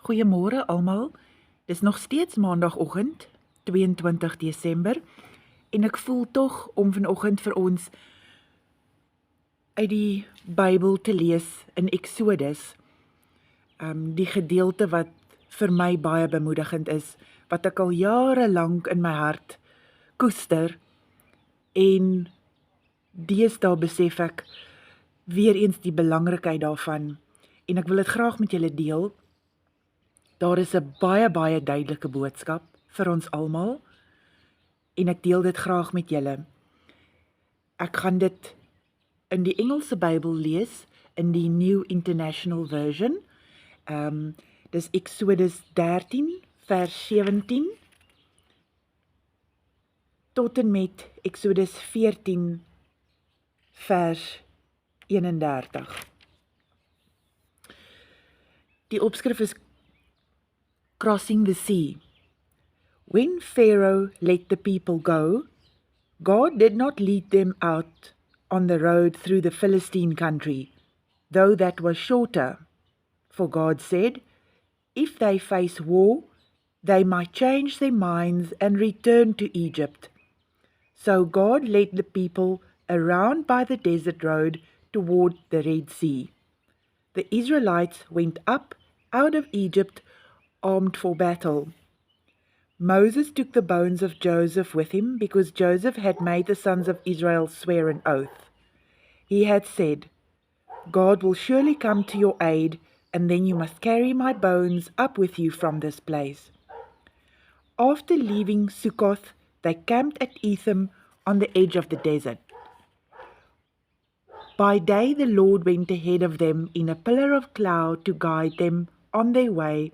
Goeiemôre almal. Dis nog steeds maandagooggend, 22 Desember, en ek voel tog om vanoggend vir ons uit die Bybel te lees in Exodus. Die gedeelte wat vir my baie bemoedigend is, wat ek al jare lank in my hart koester, en deesdae besef ek weer eens die belangrikheid daarvan, en ek wil dit graag met julle deel. Daar is 'n baie duidelike boodskap vir ons almal, en ek deel dit graag met julle. Ek gaan dit in die Engelse Bybel lees, in die New International Version. Dis Exodus 13 vers 17 tot en met Exodus 14 vers 31. Die opskrif is Crossing the Sea. When Pharaoh let the people go, God did not lead them out on the road through the Philistine country, though that was shorter. For God said, if they face war, they might change their minds and return to Egypt. So God led the people around by the desert road toward the Red Sea. The Israelites went up out of Egypt armed for battle. Moses took the bones of Joseph with him because Joseph had made the sons of Israel swear an oath. He had said, God will surely come to your aid, and then you must carry my bones up with you from this place. After leaving Sukkoth, they camped at Etham on the edge of the desert. By day the Lord went ahead of them in a pillar of cloud to guide them on their way,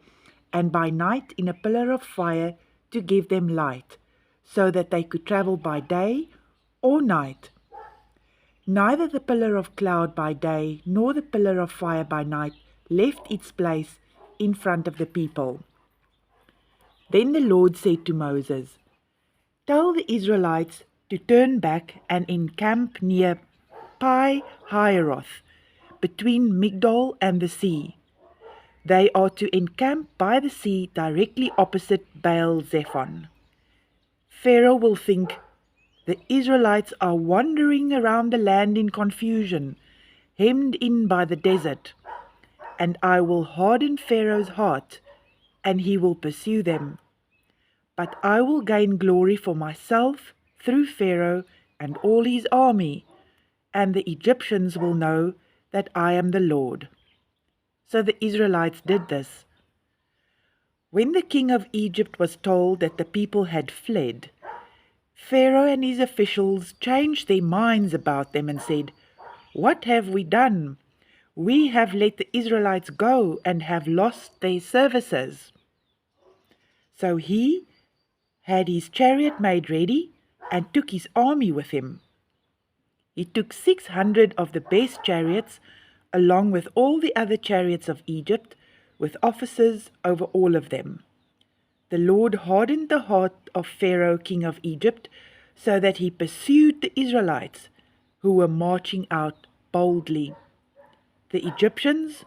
and by night in a pillar of fire to give them light, so that they could travel by day or night. Neither the pillar of cloud by day nor the pillar of fire by night left its place in front of the people. Then the Lord said to Moses, tell the Israelites to turn back and encamp near Pi-Hahiroth, between Migdol and the sea. They are to encamp by the sea directly opposite Baal-zephon. Pharaoh will think, the Israelites are wandering around the land in confusion, hemmed in by the desert, and I will harden Pharaoh's heart, and he will pursue them. But I will gain glory for myself through Pharaoh and all his army, and the Egyptians will know that I am the Lord. So the Israelites did this. When the king of Egypt was told that the people had fled, Pharaoh and his officials changed their minds about them and said, what have we done? We have let the Israelites go and have lost their services. So he had his chariot made ready and took his army with him. He took 600 of the best chariots, along with all the other chariots of Egypt, with officers over all of them. The Lord hardened the heart of Pharaoh, king of Egypt, so that he pursued the Israelites, who were marching out boldly. The Egyptians,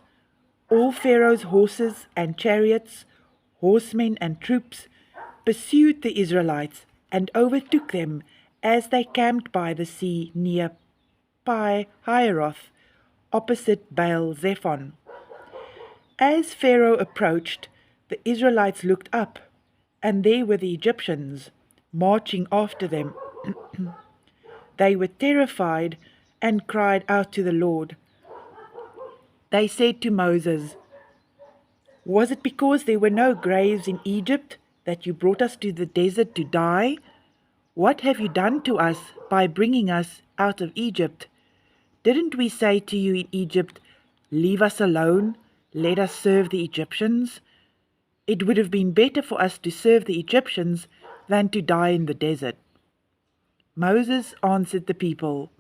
all Pharaoh's horses and chariots, horsemen and troops, pursued the Israelites and overtook them as they camped by the sea near Pi-Hahiroth, opposite Baal-zephon. As Pharaoh approached, the Israelites looked up, and there were the Egyptians, marching after them. They were terrified and cried out to the Lord. They said to Moses, was it because there were no graves in Egypt that you brought us to the desert to die? What have you done to us by bringing us out of Egypt? Didn't we say to you in Egypt, leave us alone, let us serve the Egyptians? It would have been better for us to serve the Egyptians than to die in the desert. Moses answered the people,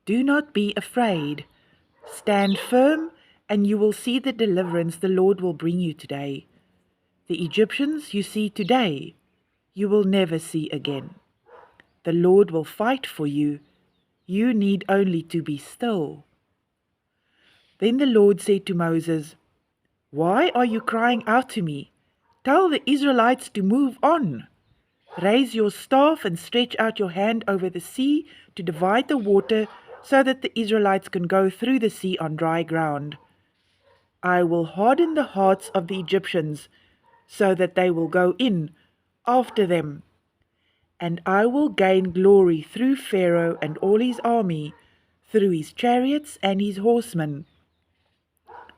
do not be afraid. Stand firm, and you will see the deliverance the Lord will bring you today. The Egyptians you see today, you will never see again. The Lord will fight for you. You need only to be still. Then the Lord said to Moses, Why are you crying out to me? Tell the Israelites to move on. Raise your staff and stretch out your hand over the sea to divide the water so that the Israelites can go through the sea on dry ground. I will harden the hearts of the Egyptians so that they will go in after them, and I will gain glory through Pharaoh and all his army, through his chariots and his horsemen.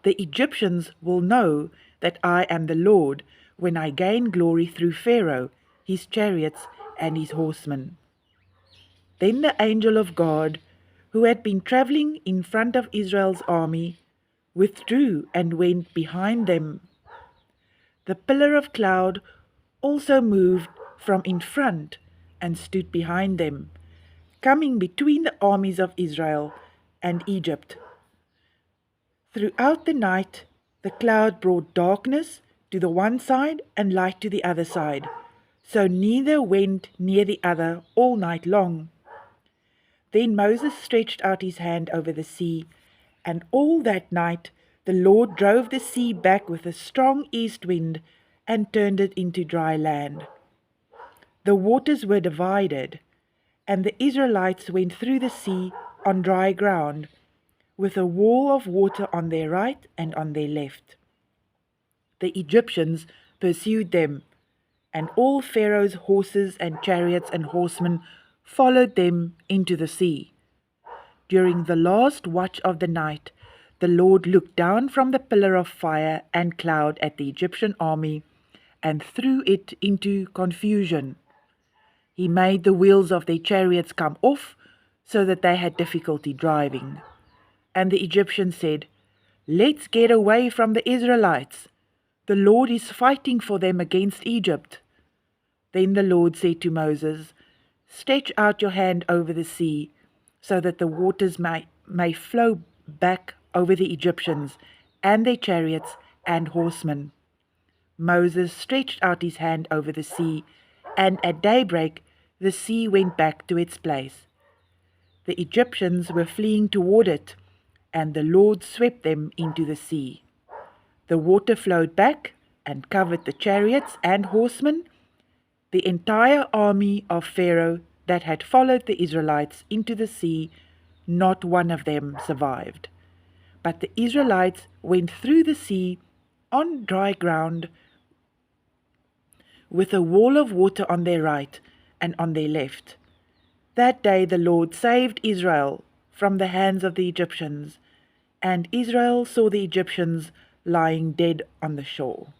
The Egyptians will know that I am the Lord when I gain glory through Pharaoh, his chariots, and his horsemen. Then the angel of God, who had been traveling in front of Israel's army, withdrew and went behind them. The pillar of cloud also moved from in front and stood behind them, coming between the armies of Israel and Egypt. Throughout the night, the cloud brought darkness to the one side and light to the other side, so neither went near the other all night long. Then Moses stretched out his hand over the sea, and all that night the Lord drove the sea back with a strong east wind and turned it into dry land. The waters were divided, and the Israelites went through the sea on dry ground, with a wall of water on their right and on their left. The Egyptians pursued them, and all Pharaoh's horses and chariots and horsemen followed them into the sea. During the last watch of the night, the Lord looked down from the pillar of fire and cloud at the Egyptian army and threw it into confusion. He made the wheels of their chariots come off so that they had difficulty driving. And the Egyptians said, "Let's get away from the Israelites. The Lord is fighting for them against Egypt." Then the Lord said to Moses, "Stretch out your hand over the sea, so that the waters may flow back over the Egyptians and their chariots and horsemen." Moses stretched out his hand over the sea, and at daybreak the sea went back to its place. The Egyptians were fleeing toward it, and the Lord swept them into the sea. The water flowed back and covered the chariots and horsemen. The entire army of Pharaoh that had followed the Israelites into the sea, not one of them survived. But the Israelites went through the sea on dry ground, with a wall of water on their right and on their left. That day the Lord saved Israel from the hands of the Egyptians, and Israel saw the Egyptians lying dead on the shore.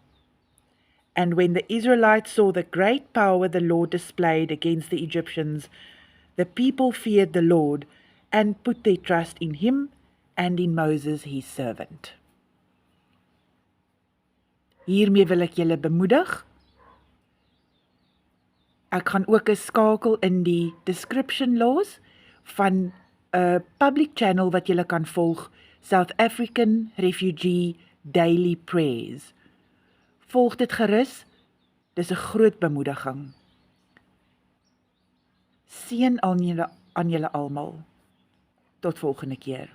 And when the Israelites saw the great power the Lord displayed against the Egyptians, the people feared the Lord and put their trust in him and in Moses his servant. Hiermee wil ek julle bemoedig. Ek gaan ook 'n skakel in die description los van 'n public channel wat julle kan volg, South African Refugee Daily Prayers. Volg dit gerus, dis 'n groot bemoediging. Seën aan julle almal. Tot volgende keer.